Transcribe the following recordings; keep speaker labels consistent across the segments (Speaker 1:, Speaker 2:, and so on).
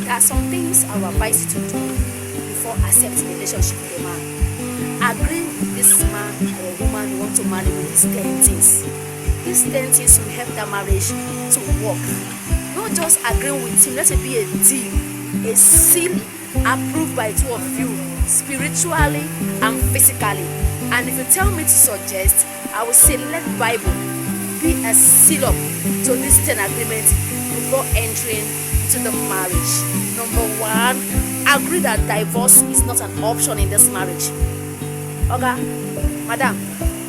Speaker 1: There are some things I will advise you to do before accepting a relationship with a man. Agree with this man or woman you want to marry with these 10 things. These 10 things will help that marriage to work. Not just agreeing with him, let it be a deal, a seal approved by two of you, spiritually and physically. And if you tell me to suggest, I will say let Bible be a seal up to this 10 agreements before entering into the marriage. Number 1, agree that divorce is not an option in this marriage. Okay, madam,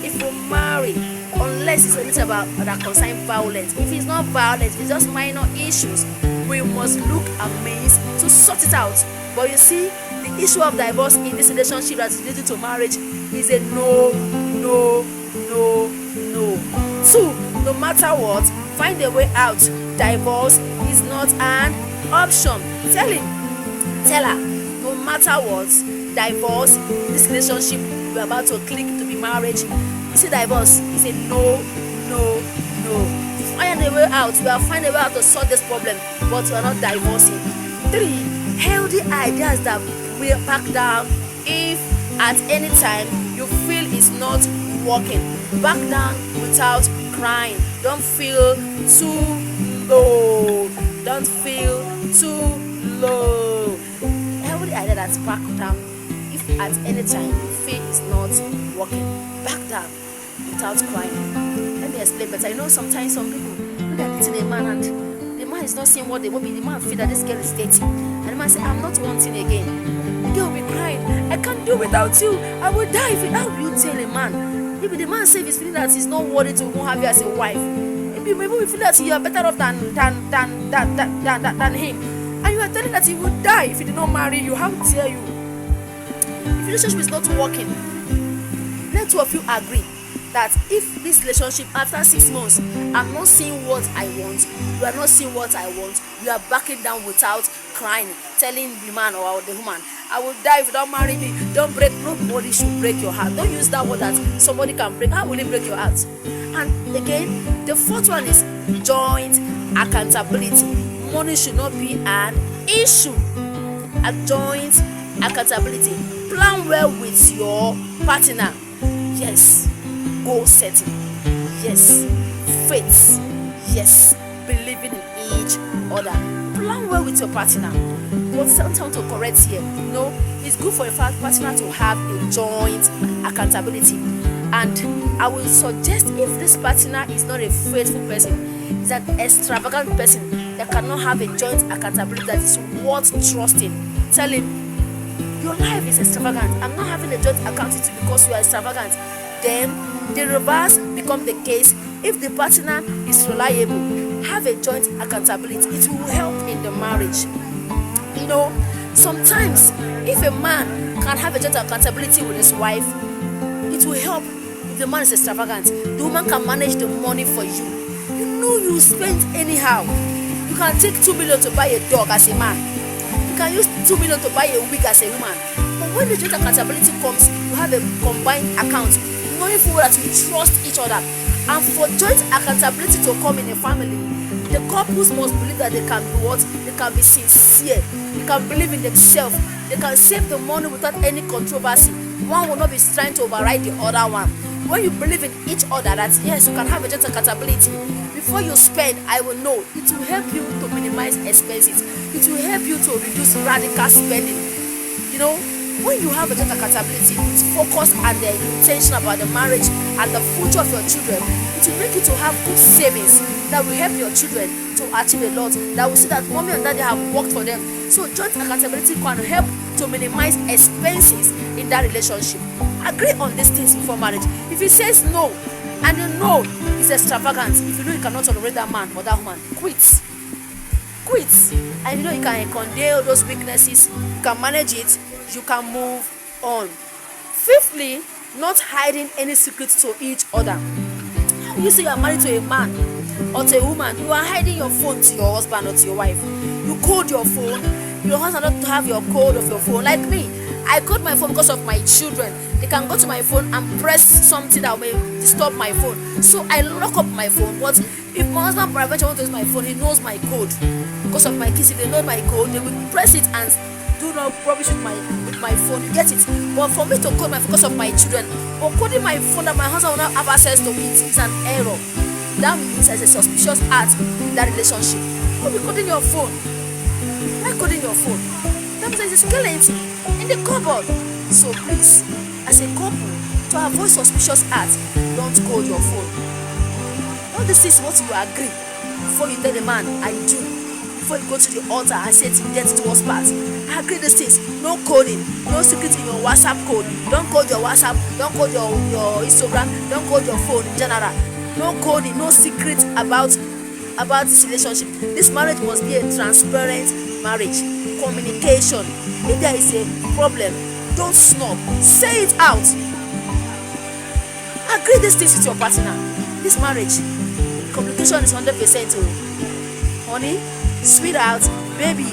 Speaker 1: if you marry, unless it's anything about that concern violence, if it's not violence, it's just minor issues, we must look at means to sort it out. But you see, the issue of divorce in this relationship that is leading to marriage is a no. 2, no matter what, find a way out. Divorce is not an option. Tell her, no matter what, divorce, this relationship we're about to click to be marriage, you see, divorce is a no. Find a way out. We will find a way out to solve this problem, but we are not divorcing. 3, healthy ideas that will back down if at any time you feel it's not working. Back down without crying. Don't feel too low. Healthy idea that's back down if at any time you feel it's not working. Back down without crying. Let me explain better. You know, sometimes some people look at dating a man and the man is not seeing what they want. The man feel that this girl is dating, and the man say, I'm not wanting again. The girl will be crying, I can't do without you, I will die if you. How will you tell a man? Maybe the man say he's feeling that he's not worthy to have you as a wife. Maybe we feel that you are better off than him, and you are telling that he will die if he did not marry you. How dare you? If relationship is not working, let two of you agree that if this relationship after 6 months I'm not seeing what I want, you are not seeing what I want, you are backing down without crying, telling the man or the woman, I will die if you don't marry me. Don't break. Nobody should break your heart. Don't use that word that somebody can break. How will it break your heart? And again, the 4th one is joint accountability. Money should not be an issue. A joint accountability. Plan well with your partner. Yes. Goal setting. Yes. Faith. Yes. Believing in each other. Plan well with your partner. But sometimes to correct here, it's good for a partner to have a joint accountability. And I will suggest, if this partner is not a faithful person, is an extravagant person that cannot have a joint accountability that is worth trusting, tell him, your life is extravagant. I'm not having a joint accountability because you are extravagant. Then the reverse becomes the case. If the partner is reliable, have a joint accountability. It will help in the marriage. Sometimes if a man can have a joint accountability with his wife, it will help. If the man is extravagant, the woman can manage the money for you. You spend anyhow. You can take 2 million to buy a dog as a man. You can use 2 million to buy a wig as a woman. But when the joint accountability comes, you have a combined account, knowing full that you trust each other. And for joint accountability to come in a family, the couples must believe that they can be what? They can be sincere. They can believe in themselves. They can save the money without any controversy. One will not be trying to override the other one. When you believe in each other that yes, you can have a joint accountability, before you spend, I will know. It will help you to minimize expenses. It will help you to reduce radical spending. When you have a joint accountability with focus and the intention about the marriage and the future of your children, it will make you to have good savings that will help your children to achieve a lot. That will see that mommy and daddy have worked for them. So joint accountability can help to minimize expenses in that relationship. Agree on these things before marriage. If he says no, and you know it's extravagant, if you know you cannot tolerate that man or that woman, quit. And you can condone those weaknesses, you can manage it, you can move on. 5thly, not hiding any secrets to each other. You say you are married to a man or to a woman, you are hiding your phone to your husband or to your wife. You code your phone, your husband doesn't have your code of your phone. Like me, I got my phone because of my children. They can go to my phone and press something that may disturb my phone. So I lock up my phone. But if my husband peradventure wants to use my phone, he knows my code. Because of my kids, if they know my code, they will press it and do not rubbish with my phone. You get it? But for me to code my phone because of my children, or coding my phone that my husband will not have access to it is an error. That means there's a suspicious act in that relationship. Why be coding your phone? Why coding your phone? That means there's a skeleton in the cupboard. So please, as a couple, to avoid suspicious acts, don't code your phone. All this is what you agree before you tell the man, I do. Before you go to the altar and say to get to us part. I agree these things. No coding, no secret in your WhatsApp code. Don't code your WhatsApp, don't code your Instagram, don't code your phone in general. No coding, no secret about this relationship. This marriage must be a transparent marriage. Communication. If there is a problem, don't snub. Say it out. Agree these things with your partner. This marriage, communication is 100%. Honey, sweetheart, baby.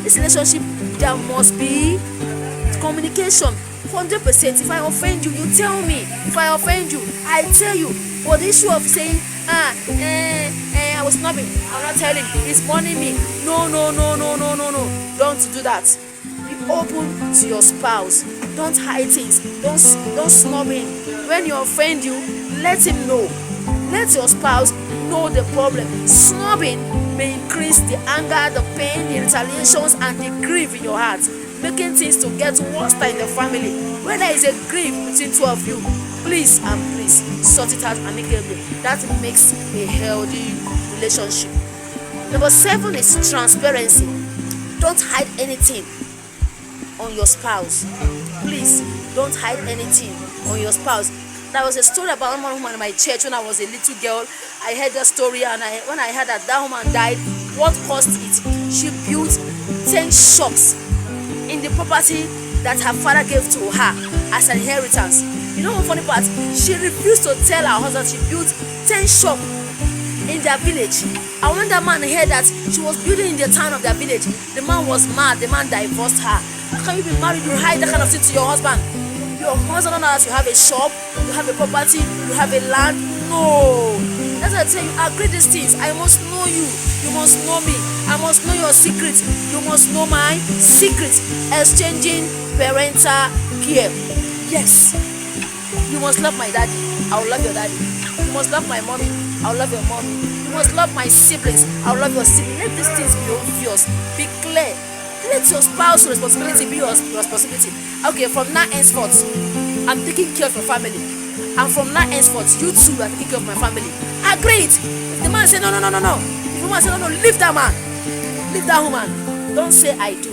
Speaker 1: This relationship, there must be communication. 100%. If I offend you, you tell me. If I offend you, I tell you. But the issue of saying, I was snubbing, I'm not telling, he's warning me. No. Don't do that. Be open to your spouse. Don't hide things. Don't snub him. When you offend you, let him know. Let your spouse know the problem. Snubbing may increase the anger, the pain, the retaliations, and the grief in your heart, making things to get worse in the family. When there is a grief between two of you, please sort it out amicably. That makes a healthy relationship. Number 7 is transparency. Don't hide anything on your spouse. Please don't hide anything on your spouse. There was a story about one woman in my church when I was a little girl. I heard that story, and when I heard that woman died, what caused it? She built 10 shops in the property that her father gave to her as an inheritance. You know one funny part? She refused to tell her husband she built 10 shops in their village. And when that man heard that she was building in the town of their village, the man was mad. The man divorced her. How can you be married? You hide that kind of thing to your husband. Your husband don't know that you have a shop, you have a property, you have a land. No. That's why I tell you, agree these things. I must know you. You must know me. I must know your secrets. You must know my secrets. Exchanging parental care. Yes. You must love my daddy. I will love your daddy. You must love my mommy. I will love your mommy. You must love my siblings. I will love your siblings. Let these things be obvious. Be clear. Let your spouse's responsibility be your responsibility. Okay, from now henceforth, I'm taking care of your family. And from now henceforth, you too are taking care of my family. Agree it. If the man say no. If the woman say no, leave that man. Leave that woman. Don't say I do.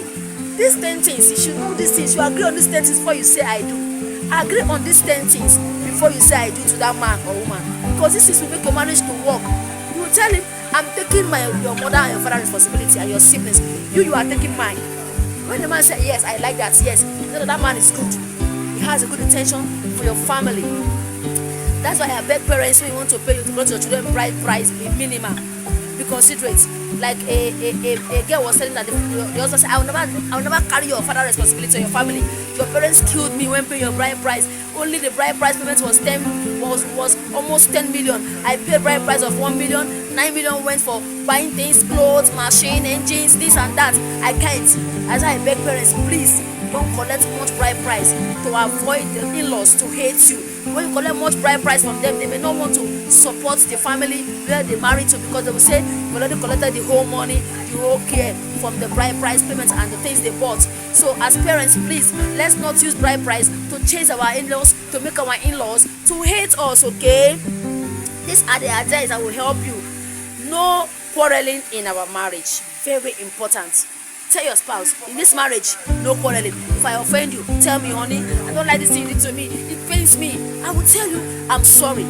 Speaker 1: These 10 things, you should know these things. You agree on these 10 things before you say I do. Agree on these 10 things before you say I do to that man or woman. Because this is will make your marriage to work. You will tell him, I'm taking your mother and your father responsibility and your siblings. You are taking mine. When the man says, yes, I like that, yes, that man is good. He has a good intention for your family. That's why I beg parents, when you want to pay your children bride price, be minimal. Be considerate. Like a girl was telling that the husband said, I will never carry your father responsibility on your family. Your parents killed me when paying your bride price. Only the bride price payment was almost 10 million. I paid bride price of 1 million. 9 million went for buying things, clothes, machine, engines, this and that. I can't. As I beg parents, please don't collect much bride price to avoid the in-laws to hate you. When you collect much bride price from them, they may not want to support the family where they married to, because they will say you already collected the whole money, the whole care from the bride price payments and the things they bought. So as parents, please, let's not use bride price to chase our in-laws, to make our in-laws to hate us, okay? These are the advice that will help you. No quarreling in our marriage. Very important. Tell your spouse, in this marriage, no quarreling. If I offend you, tell me, honey, I don't like this thing you did to me. It pains me. I will tell you, I'm sorry.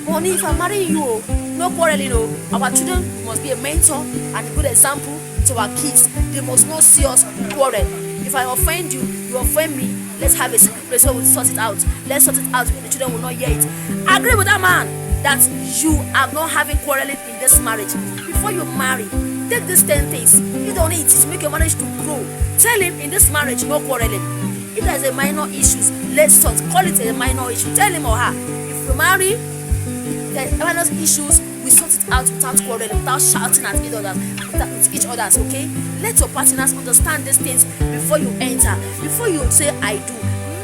Speaker 1: Honey, if I'm marrying you, no quarreling. Our children must be a mentor and a good example to our kids. They must not see us quarrel. If I offend you, you offend me, let's have a secret place where we'll sort it out. Let's sort it out where the children will not hear it. Agree with that man that you are not having quarreling in this marriage. Before you marry, take these 10 things. You don't need it to make your marriage to grow. Tell him in this marriage, no quarreling. If there's a minor issues, let's talk. Call it a minor issue. Tell him or her. If you marry, there's minor issues, we sort it out without quarreling, without shouting at each other. Okay? Let your partners understand these things before you enter. Before you say I do,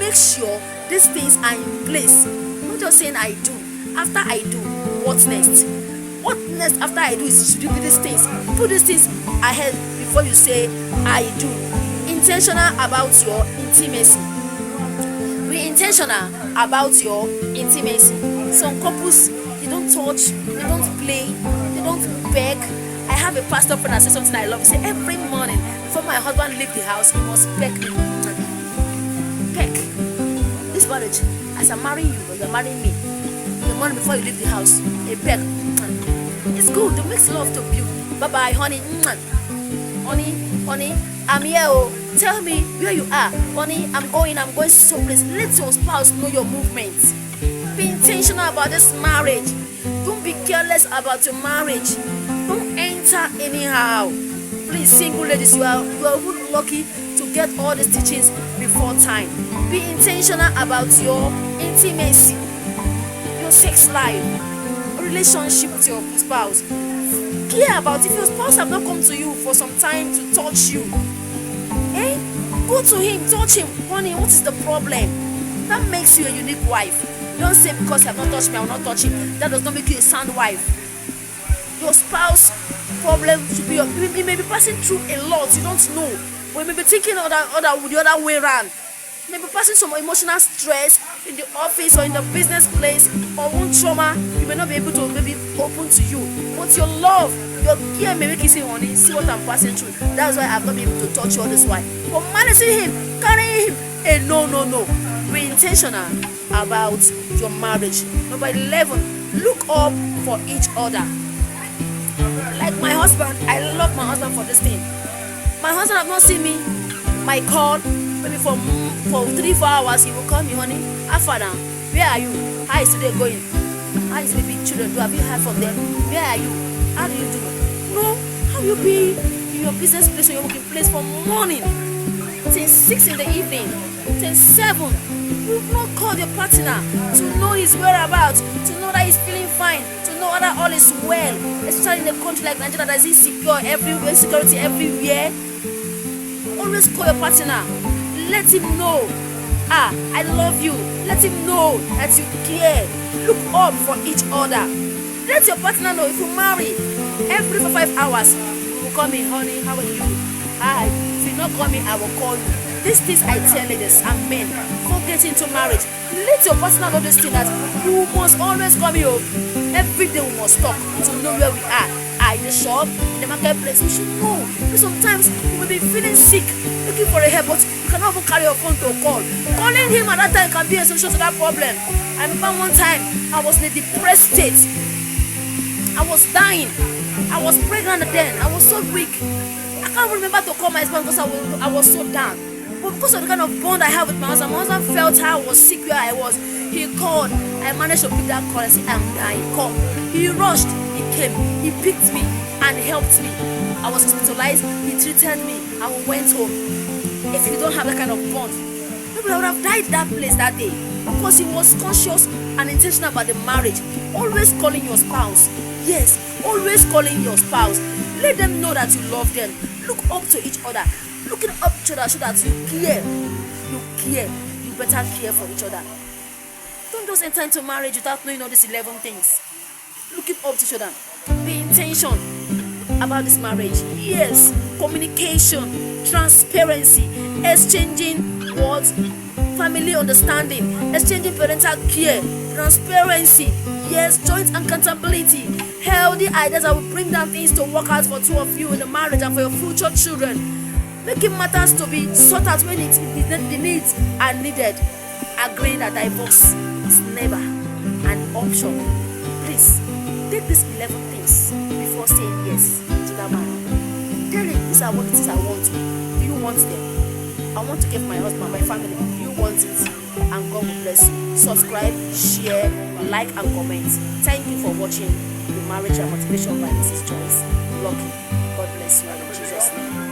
Speaker 1: make sure these things are in place. Not just saying I do. After I do, what next? What next after I do is you should do these things. Put these things ahead before you say I do. Intentional about your intimacy. Be intentional about your intimacy. Some couples, they don't touch, they don't play, they don't beg. I have a pastor friend that says something I love. He said every morning before my husband leave the house, he must peck me. Peck. This marriage, as I'm marrying you, or you're marrying me, the morning before you leave the house, a peck. It's good. It makes love to you. Bye bye, honey. Honey, I'm here. Oh, tell me where you are, honey. I'm going someplace. Let your spouse know your movements. Be intentional about this marriage. Don't be careless about your marriage. Don't enter anyhow. Please, single ladies, you are lucky to get all these teachings before time. Be intentional about your intimacy, your sex life, relationship with your spouse. Care about if your spouse have not come to you for some time to touch you. Go to him, touch him. Honey, what is the problem? That makes you a unique wife. Don't say because you have not touched me, I will not touch him. That does not make you a sound wife. Your spouse problem should be you may be passing through a lot, you don't know. Or you may be thinking the other way around. You may be passing some emotional stress in the office or in the business place, or one trauma you may not be able to maybe open to you. But your love, your care may make you say, honey, see what I'm passing through. That's why I've not been able to touch you all this while. But managing him, carrying him, no. Be intentional about your marriage. Number 11, look up for each other. Like my husband, I love my husband for this thing. My husband have not seen me. My call, maybe for 3-4 hours, he will call me, honey. Afada, where are you? How is today going? How is baby children? Have you heard from them? Where are you? How do you do? No, how you be in your business place or your working place from morning till 6 in the evening, till 7? You've not called your partner to know his whereabouts, to know that he's feeling fine, to know whether all is well. Especially in a country like Nigeria that is insecure everywhere, insecurity everywhere. Always call your partner. Let him know, I love you. Let him know that you care. Look up for each other. Let your partner know if you marry. Every 5 hours, you will call me, honey, how are you? Hi. If you not call me, I will call you. These things I tell ladies and men before getting into marriage. Let your partner know this thing that you must always call me home. Every day we must talk to know where we are. In the shop, in the marketplace, we should know. Because sometimes you may be feeling sick, looking for a help, but you cannot even carry your phone to call. Calling him at that time can be a solution to that problem. I remember one time I was in a depressed state. I was dying. I was pregnant then. I was so weak. I can't remember to call my husband because I was so down. But because of the kind of bond I have with my husband felt how I was sick where I was. He called. I managed to pick that call and say, I'm dying. Come. He rushed. He came. He picked me and helped me. I was hospitalized. He treated me and we went home. If you don't have that kind of bond, maybe I would have died that place that day. Because he was conscious and intentional about the marriage. Always calling your spouse. Yes, always calling your spouse. Let them know that you love them. Look up to each other. Looking up to each other so that you care. You care. You better care for each other. Don't just enter into marriage without knowing all these 11 things. Looking up to each other. Be intentional about this marriage. Yes, communication, transparency, exchanging words, family understanding, exchanging parental care, transparency, yes, joint accountability, healthy ideas that will bring down things to work out for two of you in the marriage and for your future children. Making matters to be sought out when the needs are needed. Agreeing that divorce is never an option. Please, take these 11 things before saying yes to that man. Tell him, these are what it is I want. Do you want them? I want to give my husband, my family. Do you want it? And God will bless you. Subscribe, share, like, and comment. Thank you for watching the Marriage and Motivation by Mrs. Joyce. Lucky. God bless you in Jesus' name.